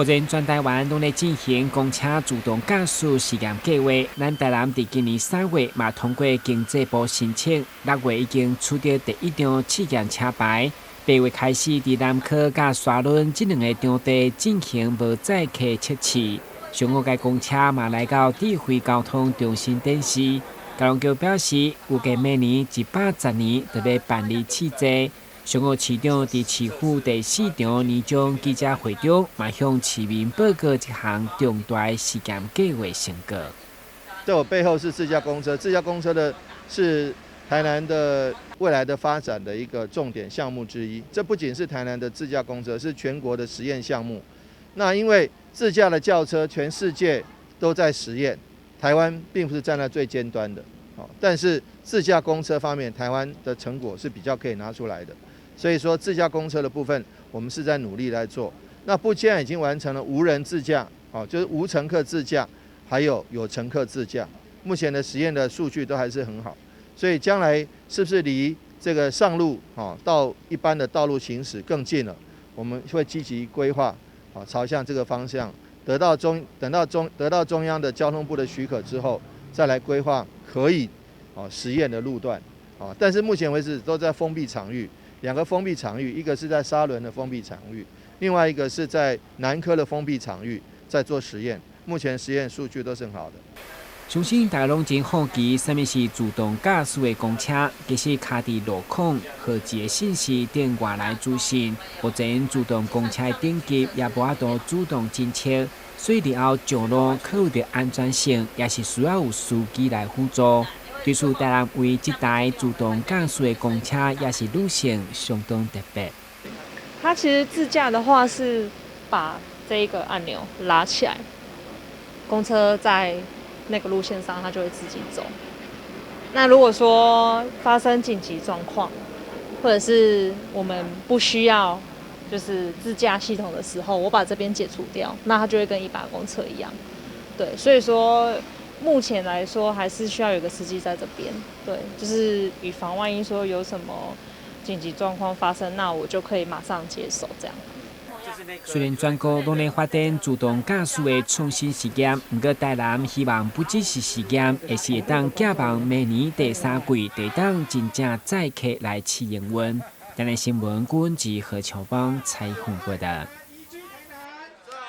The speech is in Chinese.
目前全台湾拢在进行公车自动驾驶试验计划。咱台南伫今年3月嘛通过经济部申请，6月已经取得第一张试验车牌。8月开始伫南科甲沙仑这2个场地进行无载客测试。上午该公车嘛来到智慧交通中心展示。高雄局表示，预计明年110年就要办理试制。上午市长伫市府第4场年终记者会中，嘛向市民报告一项重大试验计划成果。在我背后是自驾公车，自驾公车的是台南的未来的发展的一个重点项目之一。这不仅是台南的自驾公车，是全国的实验项目。那因为自驾的轿车全世界都在实验，台湾并不是站在最尖端的，但是自驾公车方面，台湾的成果是比较可以拿出来的。所以说，自驾公车的部分，我们是在努力来做。那现在已经完成了无人自驾，就是无乘客自驾，还有乘客自驾。目前的实验的数据都还是很好，所以将来是不是离这个上路到一般的道路行驶更近了？我们会积极规划，朝向这个方向。等到中央的交通部的许可之后，再来规划可以实验的路段。但是目前为止都在封闭场域。2个封闭场域，一个是在沙仑的封闭场域，另外一个是在南科的封闭场域，在做实验。目前实验数据都是很好的。相信大家拢真好奇，什么是自动驾驶的公车？其实卡伫路况、号志的信息等外来资讯，目前自动公车的等级也无法度主动侦测，所以后上路考虑到安全性，也是需要有司机来辅助。对此，台南为这台自动驾驶的公车也是路线相当特别。它其实自驾的话是把这一个按钮拉起来，公车在那个路线上它就会自己走。那如果说发生紧急状况，或者是我们不需要就是自驾系统的时候，我把这边解除掉，那它就会跟一般公车一样。对，所以说。目前来说，还是需要有个司机在这边，对，就是以防万一说有什么紧急状况发生，那我就可以马上接手这样。虽然全国拢在发展自动驾驶的创新实验，不过台南希望不只是实验，而是会当寄望明年第3季地当真正载客来试营运。台南新闻郭文吉和乔邦采访报道。